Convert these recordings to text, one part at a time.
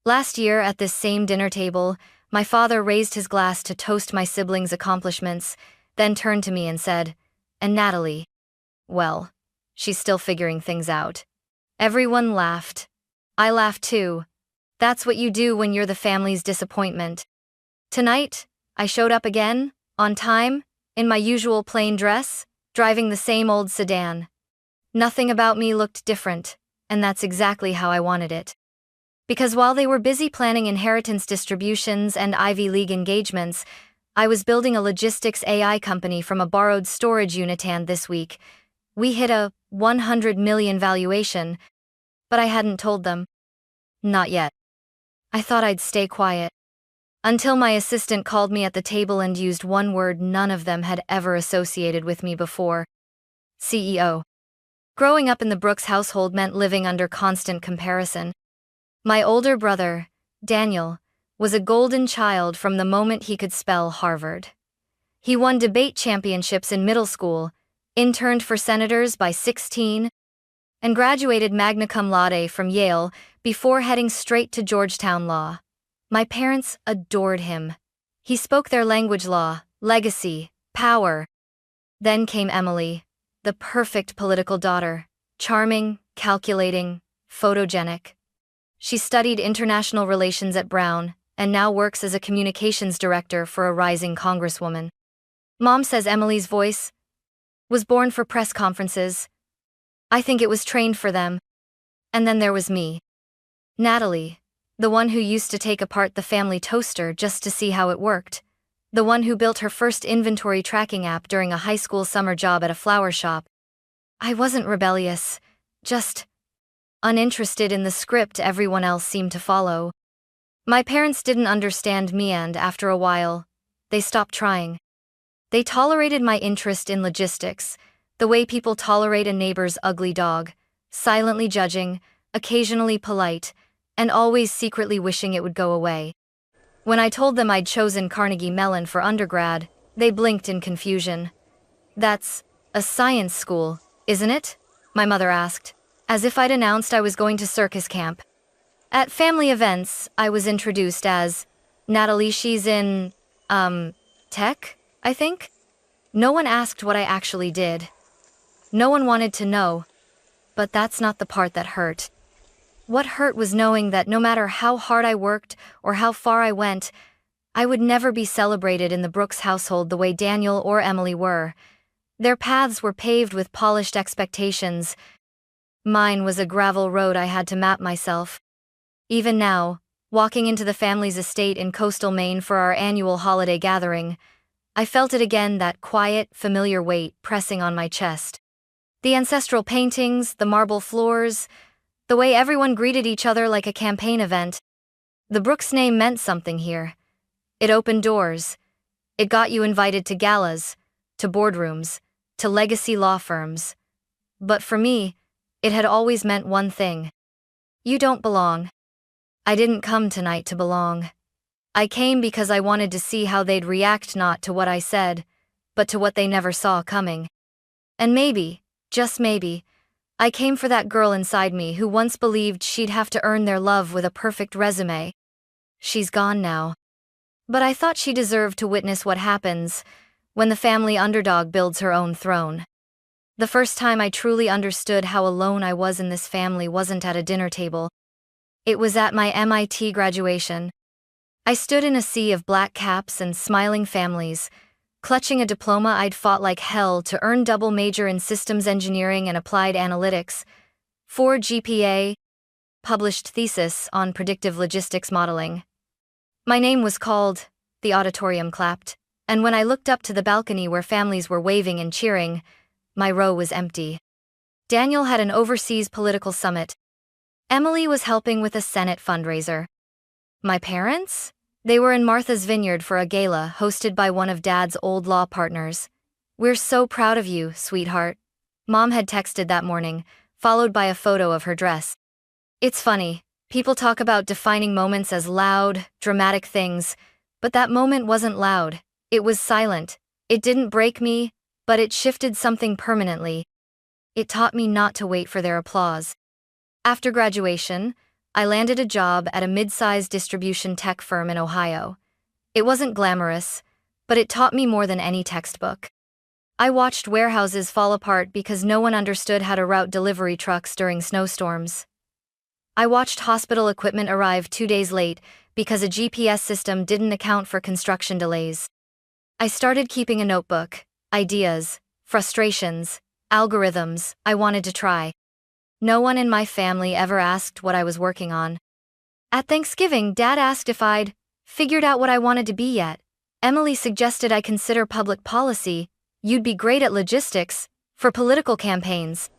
Last year, at this same dinner table, my father raised his glass to toast my siblings' accomplishments, then turned to me and said, "And Natalie? Well, she's still figuring things out." Everyone laughed. I laughed too. That's what you do when you're the family's disappointment. Tonight, I showed up again, on time, in my usual plain dress, driving the same old sedan. Nothing about me looked different, and that's exactly how I wanted it. Because while they were busy planning inheritance distributions and Ivy League engagements, I was building a logistics AI company from a borrowed storage unit, and this week, we hit a 100 million valuation, but I hadn't told them. Not yet. I thought I'd stay quiet. Until my assistant called me at the table and used one word none of them had ever associated with me before. CEO. Growing up in the Brooks household meant living under constant comparison. My older brother, Daniel, was a golden child from the moment he could spell Harvard. He won debate championships in middle school, interned for senators by 16, and graduated magna cum laude from Yale before heading straight to Georgetown Law. My parents adored him. He spoke their language: law, legacy, power. Then came Emily, the perfect political daughter, charming, calculating, photogenic. She studied international relations at Brown and now works as a communications director for a rising congresswoman. Mom says Emily's voice was born for press conferences. I think it was trained for them. And then there was me. Natalie, the one who used to take apart the family toaster just to see how it worked. The one who built her first inventory tracking app during a high school summer job at a flower shop. I wasn't rebellious, just uninterested in the script everyone else seemed to follow. My parents didn't understand me, and after a while, they stopped trying. They tolerated my interest in logistics, the way people tolerate a neighbor's ugly dog, silently judging, occasionally polite, and always secretly wishing it would go away. When I told them I'd chosen Carnegie Mellon for undergrad, they blinked in confusion. "That's a science school, isn't it?" my mother asked, as if I'd announced I was going to circus camp. At family events, I was introduced as, "Natalie, she's in, tech, I think?" No one asked what I actually did. No one wanted to know. But that's not the part that hurt. What hurt was knowing that no matter how hard I worked or how far I went, I would never be celebrated in the Brooks household the way Daniel or Emily were. Their paths were paved with polished expectations. Mine was a gravel road I had to map myself. Even now, walking into the family's estate in coastal Maine for our annual holiday gathering, I felt it again, that quiet, familiar weight pressing on my chest. The ancestral paintings, the marble floors, the way everyone greeted each other like a campaign event. The Brooks name meant something here. It opened doors. It got you invited to galas, to boardrooms, to legacy law firms. But for me, it had always meant one thing. You don't belong. I didn't come tonight to belong. I came because I wanted to see how they'd react, not to what I said, but to what they never saw coming. And maybe, just maybe, I came for that girl inside me who once believed she'd have to earn their love with a perfect resume. She's gone now. But I thought she deserved to witness what happens when the family underdog builds her own throne. The first time I truly understood how alone I was in this family wasn't at a dinner table. It was at my MIT graduation. I stood in a sea of black caps and smiling families, clutching a diploma I'd fought like hell to earn, double major in systems engineering and applied analytics, 4 GPA, published thesis on predictive logistics modeling. My name was called, the auditorium clapped, and when I looked up to the balcony where families were waving and cheering, my row was empty. Daniel had an overseas political summit. Emily was helping with a Senate fundraiser. My parents? They were in Martha's Vineyard for a gala hosted by one of Dad's old law partners. "We're so proud of you, sweetheart," Mom had texted that morning, followed by a photo of her dress. It's funny, people talk about defining moments as loud, dramatic things, but that moment wasn't loud. It was silent. It didn't break me, but it shifted something permanently. It taught me not to wait for their applause. After graduation, I landed a job at a mid-sized distribution tech firm in Ohio. It wasn't glamorous, but it taught me more than any textbook. I watched warehouses fall apart because no one understood how to route delivery trucks during snowstorms. I watched hospital equipment arrive 2 days late because a GPS system didn't account for construction delays. I started keeping a notebook, ideas, frustrations, algorithms I wanted to try. No one in my family ever asked what I was working on. At Thanksgiving, Dad asked if I'd figured out what I wanted to be yet. Emily suggested I consider public policy. You'd be great at logistics, for political campaigns.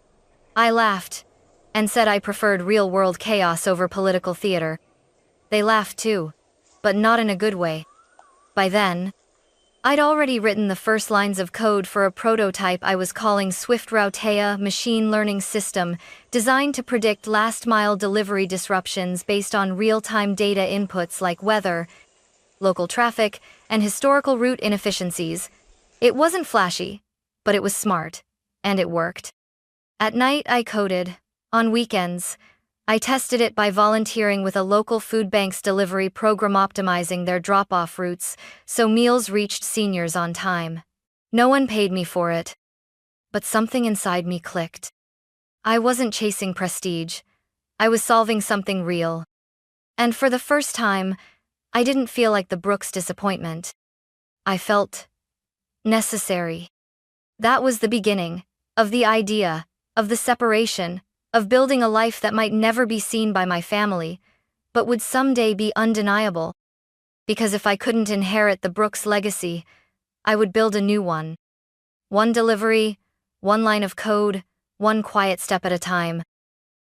I laughed and said I preferred real-world chaos over political theater. They laughed too, but not in a good way. By then, I'd already written the first lines of code for a prototype I was calling SwiftRoute, a machine learning system designed to predict last-mile delivery disruptions based on real-time data inputs like weather, local traffic, and historical route inefficiencies. It wasn't flashy, but it was smart, and it worked. At night, I coded. On weekends, I tested it by volunteering with a local food bank's delivery program, optimizing their drop-off routes so meals reached seniors on time. No one paid me for it, but something inside me clicked. I wasn't chasing prestige. I was solving something real. And for the first time, I didn't feel like the Brooks disappointment. I felt necessary. That was the beginning of the idea, of the separation, of building a life that might never be seen by my family, but would someday be undeniable. Because if I couldn't inherit the Brooks legacy, I would build a new one. One delivery, one line of code, one quiet step at a time.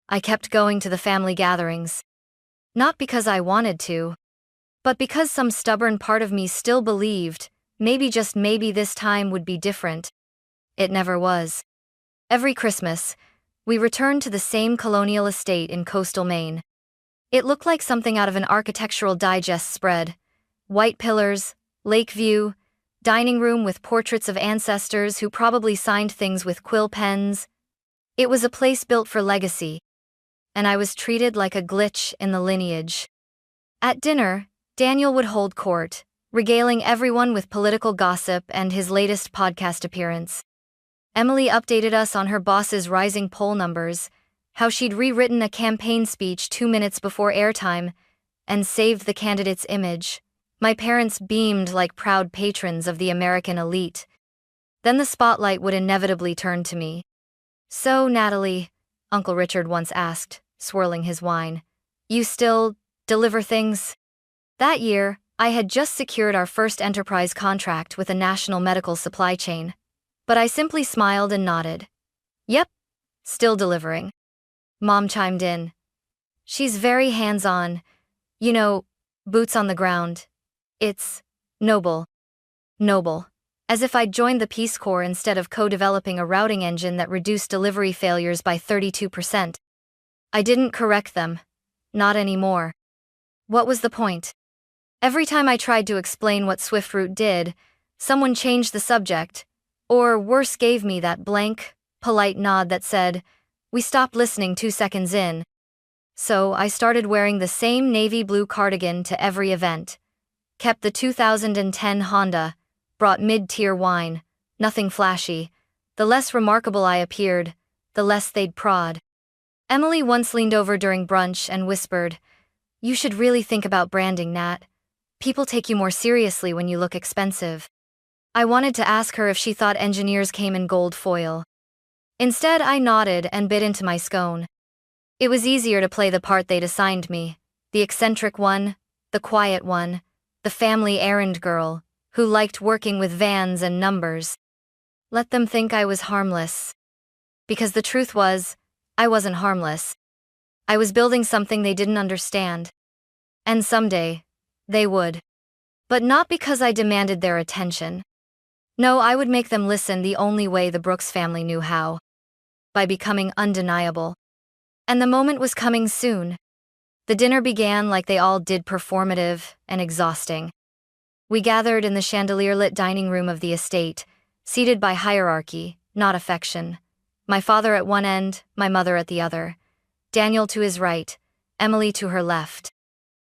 I kept going to the family gatherings. Not because I wanted to, but because some stubborn part of me still believed, maybe just maybe this time would be different. It never was. Every Christmas, we returned to the same colonial estate in coastal Maine. It looked like something out of an Architectural Digest spread. White pillars, lake view, dining room with portraits of ancestors who probably signed things with quill pens. It was a place built for legacy, and I was treated like a glitch in the lineage. At dinner, Daniel would hold court, regaling everyone with political gossip and his latest podcast appearance. Emily updated us on her boss's rising poll numbers, how she'd rewritten a campaign speech 2 minutes before airtime, and saved the candidate's image. My parents beamed like proud patrons of the American elite. Then the spotlight would inevitably turn to me. "So, Natalie," Uncle Richard once asked, swirling his wine, "you still deliver things?" That year, I had just secured our first enterprise contract with a national medical supply chain. But I simply smiled and nodded. "Yep, still delivering." Mom chimed in. "She's very hands-on. You know, boots on the ground. It's noble." Noble. As if I'd joined the Peace Corps instead of co-developing a routing engine that reduced delivery failures by 32%. I didn't correct them. Not anymore. What was the point? Every time I tried to explain what SwiftRoute did, someone changed the subject, or worse, gave me that blank, polite nod that said, "We stopped listening 2 seconds in." So I started wearing the same navy blue cardigan to every event. Kept the 2010 Honda, brought mid-tier wine, nothing flashy. The less remarkable I appeared, the less they'd prod. Emily once leaned over during brunch and whispered, "You should really think about branding, Nat. People take you more seriously when you look expensive." I wanted to ask her if she thought engineers came in gold foil. Instead, I nodded and bit into my scone. It was easier to play the part they'd assigned me, the eccentric one, the quiet one, the family errand girl, who liked working with vans and numbers. Let them think I was harmless. Because the truth was, I wasn't harmless. I was building something they didn't understand. And someday, they would. But not because I demanded their attention. No, I would make them listen the only way the Brooks family knew how. By becoming undeniable. And the moment was coming soon. The dinner began like they all did, performative and exhausting. We gathered in the chandelier-lit dining room of the estate, seated by hierarchy, not affection. My father at one end, my mother at the other. Daniel to his right, Emily to her left.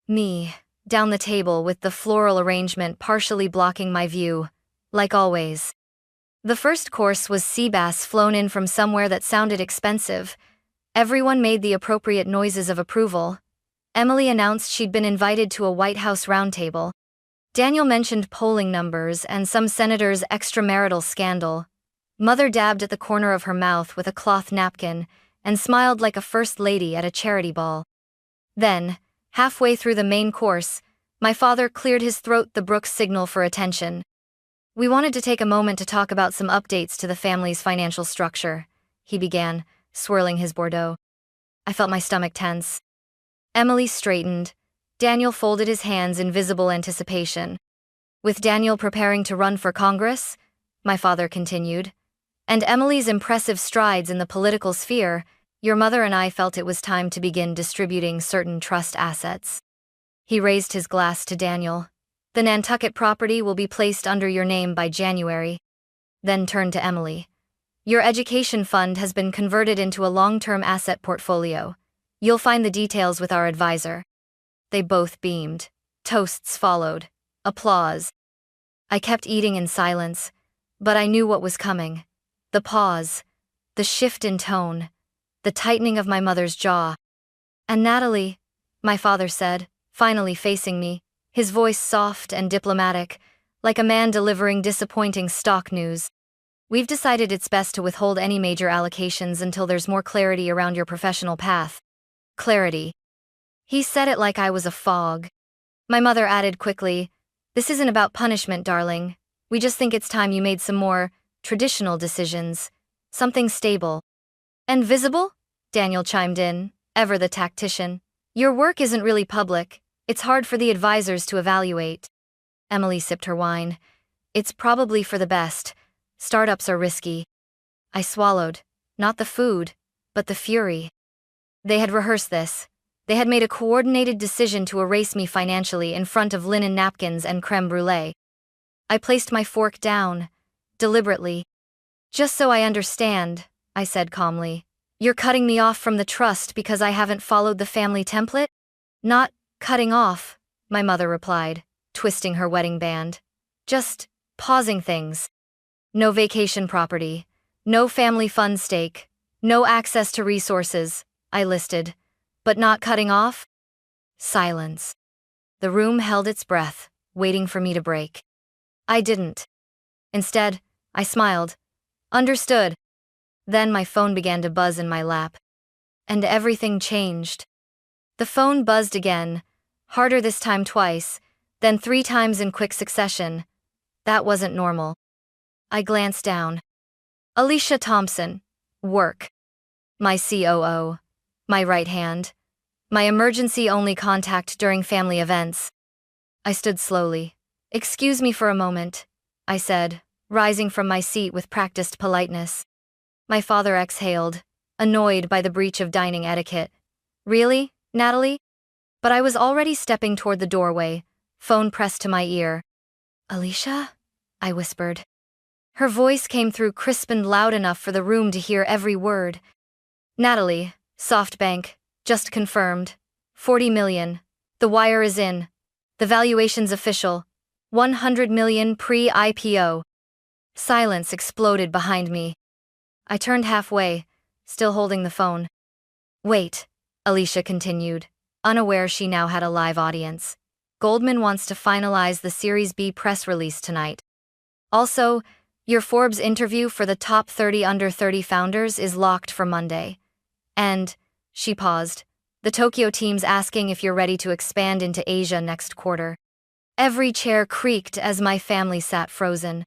Me, down the table with the floral arrangement partially blocking my view, like always. The first course was sea bass flown in from somewhere that sounded expensive. Everyone made the appropriate noises of approval. Emily announced she'd been invited to a White House roundtable. Daniel mentioned polling numbers and some senator's extramarital scandal. Mother dabbed at the corner of her mouth with a cloth napkin and smiled like a first lady at a charity ball. Then, halfway through the main course, my father cleared his throat, the Brooks signal for attention. We wanted to take a moment to talk about some updates to the family's financial structure, he began, swirling his Bordeaux. I felt my stomach tense. Emily straightened. Daniel folded his hands in visible anticipation. With Daniel preparing to run for Congress, my father continued, and Emily's impressive strides in the political sphere, your mother and I felt it was time to begin distributing certain trust assets. He raised his glass to Daniel. The Nantucket property will be placed under your name by January. Then turned to Emily. Your education fund has been converted into a long-term asset portfolio. You'll find the details with our advisor. They both beamed. Toasts followed. Applause. I kept eating in silence, but I knew what was coming. The pause, the shift in tone, the tightening of my mother's jaw. And Natalie, my father said, finally facing me, his voice soft and diplomatic, like a man delivering disappointing stock news. We've decided it's best to withhold any major allocations until there's more clarity around your professional path. Clarity. He said it like I was a fog. My mother added quickly, this isn't about punishment, darling. We just think it's time you made some more traditional decisions. Something stable. And visible? Daniel chimed in, ever the tactician. Your work isn't really public. It's hard for the advisors to evaluate. Emily sipped her wine. It's probably for the best. Startups are risky. I swallowed. Not the food, but the fury. They had rehearsed this. They had made a coordinated decision to erase me financially in front of linen napkins and creme brulee. I placed my fork down, deliberately. Just so I understand, I said calmly. You're cutting me off from the trust because I haven't followed the family template? Not cutting off, my mother replied, twisting her wedding band. Just pausing things. No vacation property, no family fund stake, no access to resources, I listed. But not cutting off? Silence. The room held its breath, waiting for me to break. I didn't. Instead, I smiled. Understood. Then my phone began to buzz in my lap. And everything changed. The phone buzzed again, harder this time twice, then 3 times in quick succession. That wasn't normal. I glanced down. Alicia Thompson. Work. My COO. My right hand. My emergency-only contact during family events. I stood slowly. Excuse me for a moment, I said, rising from my seat with practiced politeness. My father exhaled, annoyed by the breach of dining etiquette. Really, Natalie? But I was already stepping toward the doorway, phone pressed to my ear. Alicia? I whispered. Her voice came through crisp and loud enough for the room to hear every word. Natalie, SoftBank, just confirmed. 40 million. The wire is in. The valuation's official. 100 million pre-IPO. Silence exploded behind me. I turned halfway, still holding the phone. Wait, Alicia continued, unaware she now had a live audience. Goldman wants to finalize the Series B press release tonight. Also, your Forbes interview for the top 30 under 30 founders is locked for Monday. And, she paused, the Tokyo team's asking if you're ready to expand into Asia next quarter. Every chair creaked as my family sat frozen.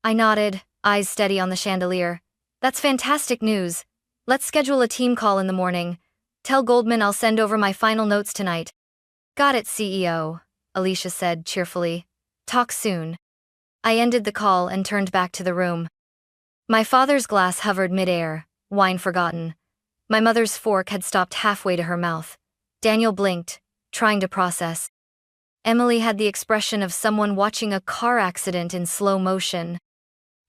I nodded, eyes steady on the chandelier. That's fantastic news. Let's schedule a team call in the morning. Tell Goldman I'll send over my final notes tonight. Got it, CEO, Alicia said cheerfully. Talk soon. I ended the call and turned back to the room. My father's glass hovered midair, wine forgotten. My mother's fork had stopped halfway to her mouth. Daniel blinked, trying to process. Emily had the expression of someone watching a car accident in slow motion.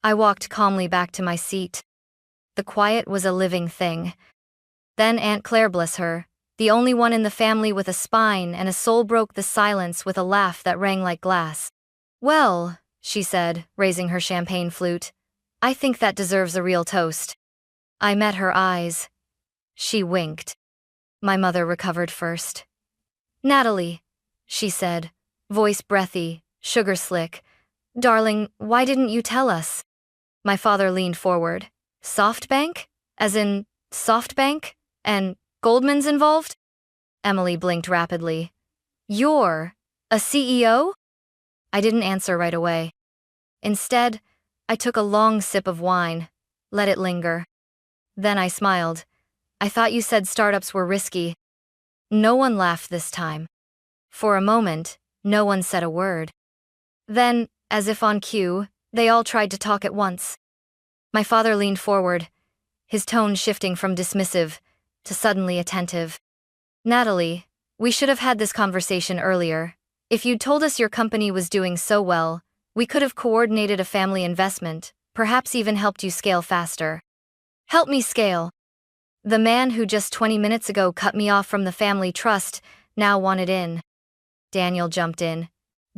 I walked calmly back to my seat. The quiet was a living thing. Then Aunt Claire, bless her, the only one in the family with a spine, and a soul broke the silence with a laugh that rang like glass. "Well," she said, raising her champagne flute, "I think that deserves a real toast." I met her eyes. She winked. My mother recovered first. "Natalie," she said, voice breathy, sugar slick, "Darling, why didn't you tell us?" My father leaned forward. "SoftBank? As in, SoftBank? And Goldman's involved?" Emily blinked rapidly. "You're a CEO?" I didn't answer right away. Instead, I took a long sip of wine, let it linger. Then I smiled. "I thought you said startups were risky." No one laughed this time. For a moment, no one said a word. Then, as if on cue, they all tried to talk at once. My father leaned forward, his tone shifting from dismissive to suddenly attentive. "Natalie, we should have had this conversation earlier. If you'd told us your company was doing so well, we could have coordinated a family investment, perhaps even helped you scale faster." "Help me scale." The man who just 20 minutes ago cut me off from the family trust now wanted in. Daniel jumped in.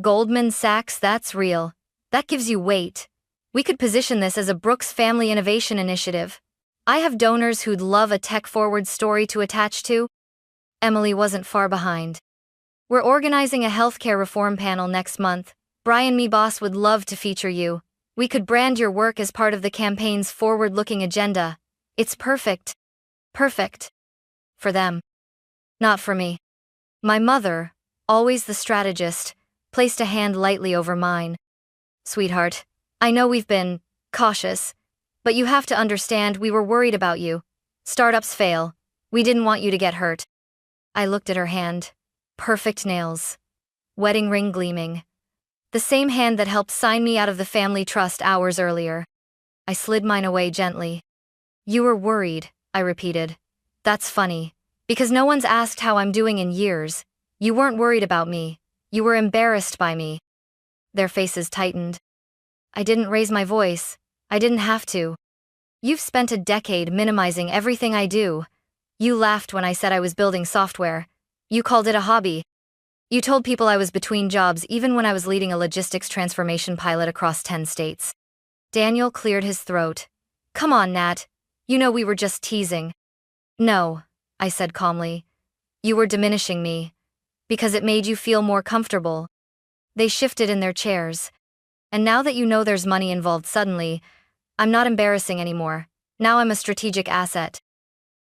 "Goldman Sachs, that's real. That gives you weight. We could position this as a Brooks Family Innovation Initiative. I have donors who'd love a tech-forward story to attach to." Emily wasn't far behind. "We're organizing a healthcare reform panel next month. Brian, me boss, would love to feature you. We could brand your work as part of the campaign's forward-looking agenda. It's perfect. Perfect. For them. Not for me." My mother, always the strategist, placed a hand lightly over mine. "Sweetheart, I know we've been cautious, but you have to understand we were worried about you. Startups fail. We didn't want you to get hurt." I looked at her hand. Perfect nails. Wedding ring gleaming. The same hand that helped sign me out of the family trust hours earlier. I slid mine away gently. "You were worried," I repeated. "That's funny, because no one's asked how I'm doing in years. You weren't worried about me. You were embarrassed by me." Their faces tightened. I didn't raise my voice. I didn't have to. "You've spent a decade minimizing everything I do. You laughed when I said I was building software. You called it a hobby. You told people I was between jobs even when I was leading a logistics transformation pilot across 10 states. Daniel cleared his throat. "Come on, Nat. You know we were just teasing." "No," I said calmly. "You were diminishing me. Because it made you feel more comfortable." They shifted in their chairs. "And now that you know there's money involved suddenly, I'm not embarrassing anymore. Now I'm a strategic asset."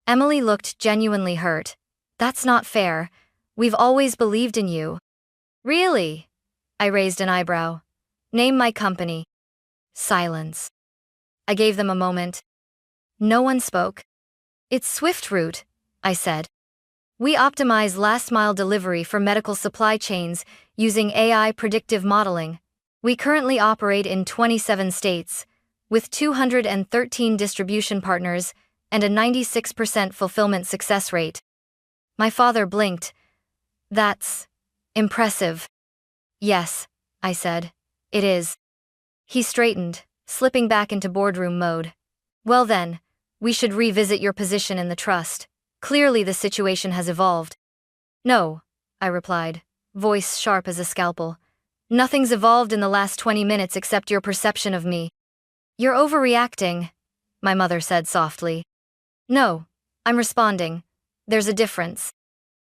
Emily looked genuinely hurt. "That's not fair. We've always believed in you." "Really?" I raised an eyebrow. "Name my company." Silence. I gave them a moment. No one spoke. "It's SwiftRoute," I said. "We optimize last-mile delivery for medical supply chains using AI predictive modeling. We currently operate in 27 states, with 213 distribution partners and a 96% fulfillment success rate." My father blinked. "That's impressive." "Yes," I said, "it is." He straightened, slipping back into boardroom mode. "Well then, we should revisit your position in the trust. Clearly the situation has evolved." "No," I replied, voice sharp as a scalpel. "Nothing's evolved in the last 20 minutes except your perception of me." "You're overreacting," my mother said softly. "No, I'm responding. There's a difference."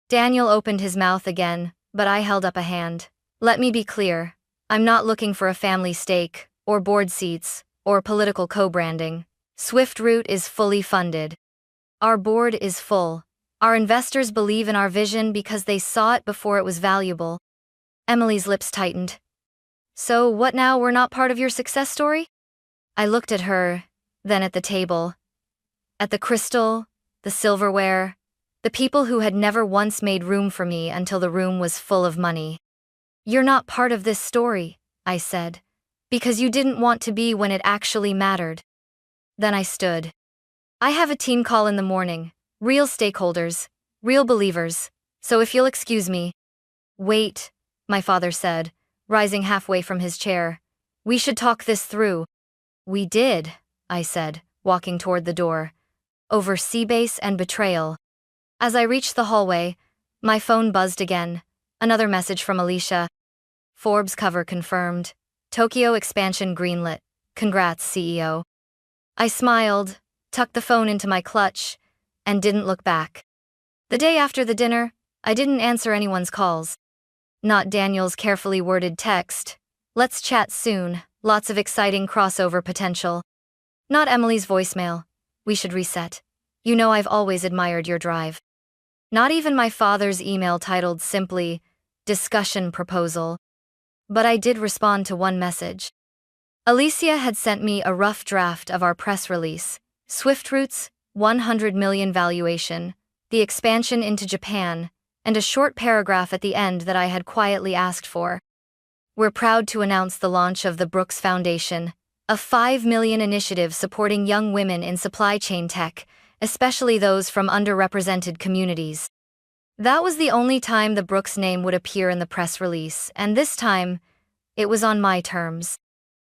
Daniel opened his mouth again, but I held up a hand. "Let me be clear. I'm not looking for a family stake, or board seats, or political co-branding. SwiftRoute is fully funded. Our board is full. Our investors believe in our vision because they saw it before it was valuable." Emily's lips tightened. "So what now, we're not part of your success story?" I looked at her, then at the table. At the crystal, the silverware, the people who had never once made room for me until the room was full of money. "You're not part of this story," I said, "because you didn't want to be when it actually mattered." Then I stood. "I have a team call in the morning. Real stakeholders, real believers. So if you'll excuse me." "Wait," my father said, rising halfway from his chair. "We should talk this through." "We did," I said, walking toward the door. "Over Seabase and betrayal." As I reached the hallway, my phone buzzed again. Another message from Alicia. Forbes cover confirmed. Tokyo expansion greenlit. Congrats, CEO. I smiled, tucked the phone into my clutch, and didn't look back. The day after the dinner, I didn't answer anyone's calls. Not Daniel's carefully worded text. Let's chat soon, lots of exciting crossover potential. Not Emily's voicemail. We should reset. You know I've always admired your drive. Not even my father's email titled simply, discussion proposal. But I did respond to one message. Alicia had sent me a rough draft of our press release, SwiftRoute's 100 million valuation, the expansion into Japan, and a short paragraph at the end that I had quietly asked for. We're proud to announce the launch of the Brooks Foundation, a $5 million initiative supporting young women in supply chain tech, especially those from underrepresented communities. That was the only time the Brooks name would appear in the press release, and this time, it was on my terms.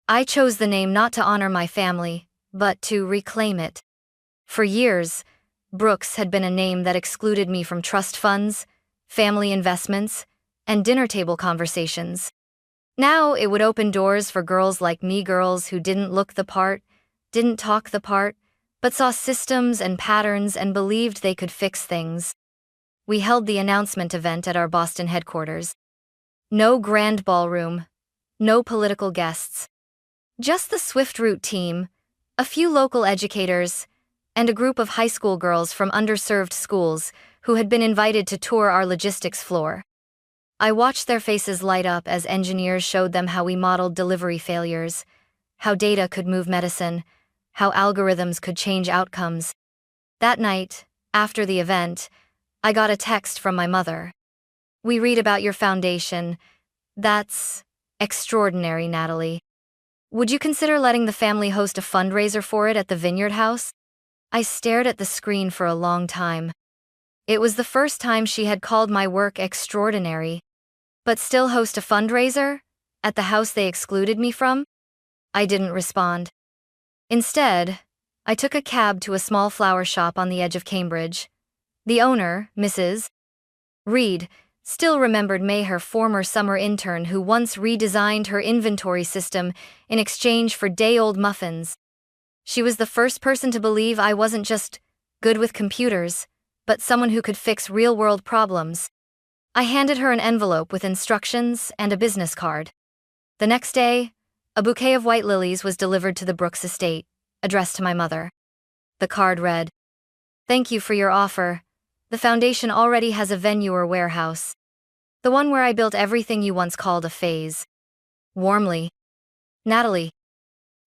I chose the name not to honor my family, but to reclaim it. For years, Brooks had been a name that excluded me from trust funds, family investments, and dinner table conversations. Now it would open doors for girls like me, girls who didn't look the part, didn't talk the part, but saw systems and patterns and believed they could fix things. We held the announcement event at our Boston headquarters. No grand ballroom, no political guests. Just the SwiftRoute team, a few local educators, and a group of high school girls from underserved schools who had been invited to tour our logistics floor. I watched their faces light up as engineers showed them how we modeled delivery failures, how data could move medicine, how algorithms could change outcomes. That night, after the event, I got a text from my mother. We read about your foundation. That's extraordinary, Natalie. Would you consider letting the family host a fundraiser for it at the Vineyard House? I stared at the screen for a long time. It was the first time she had called my work extraordinary. But still host a fundraiser? At the house they excluded me from? I didn't respond. Instead, I took a cab to a small flower shop on the edge of Cambridge. The owner, Mrs. Reed, still remembered May, her former summer intern who once redesigned her inventory system in exchange for day-old muffins. She was the first person to believe I wasn't just good with computers, but someone who could fix real-world problems. I handed her an envelope with instructions and a business card. The next day, a bouquet of white lilies was delivered to the Brooks estate, addressed to my mother. The card read, "Thank you for your offer. The foundation already has a venue or warehouse. The one where I built everything you once called a phase. Warmly, Natalie."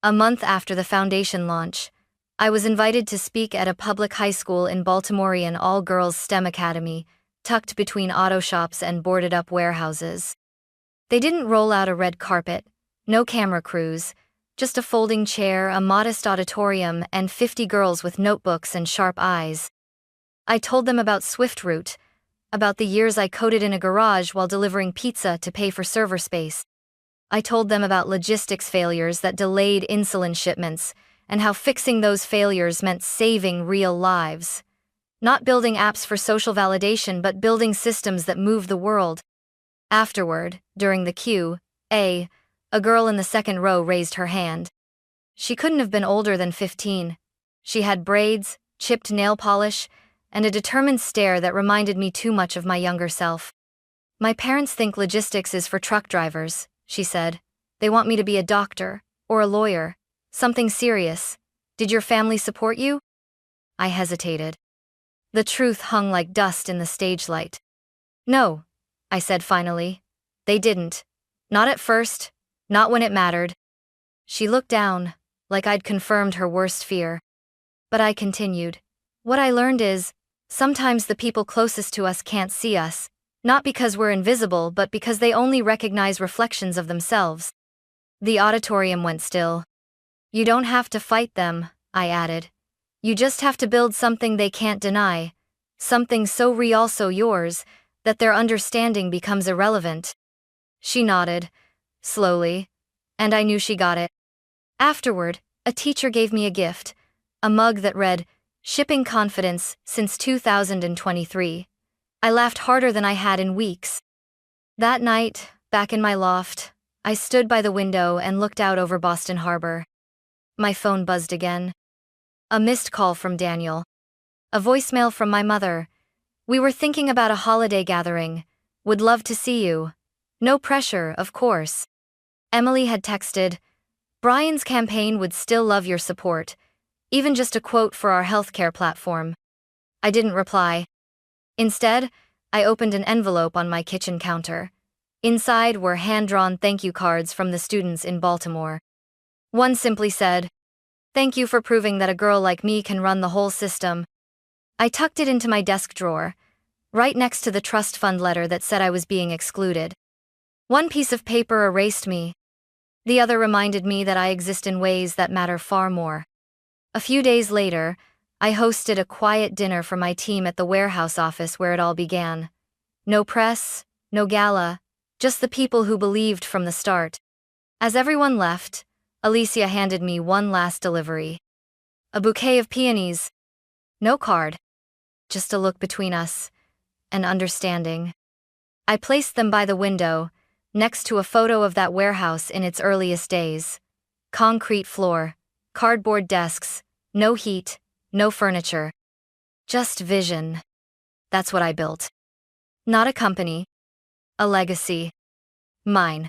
A month after the foundation launch, I was invited to speak at a public high school in Baltimorean all-girls STEM academy, tucked between auto shops and boarded-up warehouses. They didn't roll out a red carpet, no camera crews, just a folding chair, a modest auditorium, and 50 girls with notebooks and sharp eyes. I told them about SwiftRoute, about the years I coded in a garage while delivering pizza to pay for server space. I told them about logistics failures that delayed insulin shipments, and how fixing those failures meant saving real lives. Not building apps for social validation, but building systems that move the world. Afterward, during the Q&A, a girl in the second row raised her hand. She couldn't have been older than 15. She had braids, chipped nail polish, and a determined stare that reminded me too much of my younger self. "My parents think logistics is for truck drivers," she said. "They want me to be a doctor, or a lawyer, something serious. Did your family support you?" I hesitated. The truth hung like dust in the stage light. "No," I said finally. "They didn't. Not at first, not when it mattered." She looked down, like I'd confirmed her worst fear. But I continued. "What I learned is, sometimes the people closest to us can't see us, not because we're invisible, but because they only recognize reflections of themselves." The auditorium went still. "You don't have to fight them," I added. "You just have to build something they can't deny, something so real, so yours, that their understanding becomes irrelevant." She nodded, slowly, and I knew she got it. Afterward, a teacher gave me a gift, a mug that read, Shipping confidence since 2023. I laughed harder than I had in weeks. That night, back in my loft, I stood by the window and looked out over Boston Harbor. My phone buzzed again. A missed call from Daniel. A voicemail from my mother. We were thinking about a holiday gathering. Would love to see you. No pressure, of course. Emily had texted, Brian's campaign would still love your support. Even just a quote for our healthcare platform. I didn't reply. Instead, I opened an envelope on my kitchen counter. Inside were hand-drawn thank you cards from the students in Baltimore. One simply said, "Thank you for proving that a girl like me can run the whole system." I tucked it into my desk drawer, right next to the trust fund letter that said I was being excluded. One piece of paper erased me. The other reminded me that I exist in ways that matter far more. A few days later, I hosted a quiet dinner for my team at the warehouse office where it all began. No press, no gala, just the people who believed from the start. As everyone left, Alicia handed me one last delivery. A bouquet of peonies. No card. Just a look between us, and understanding. I placed them by the window, next to a photo of that warehouse in its earliest days. Concrete floor, cardboard desks, no heat, no furniture. Just vision. That's what I built. Not a company. A legacy. Mine.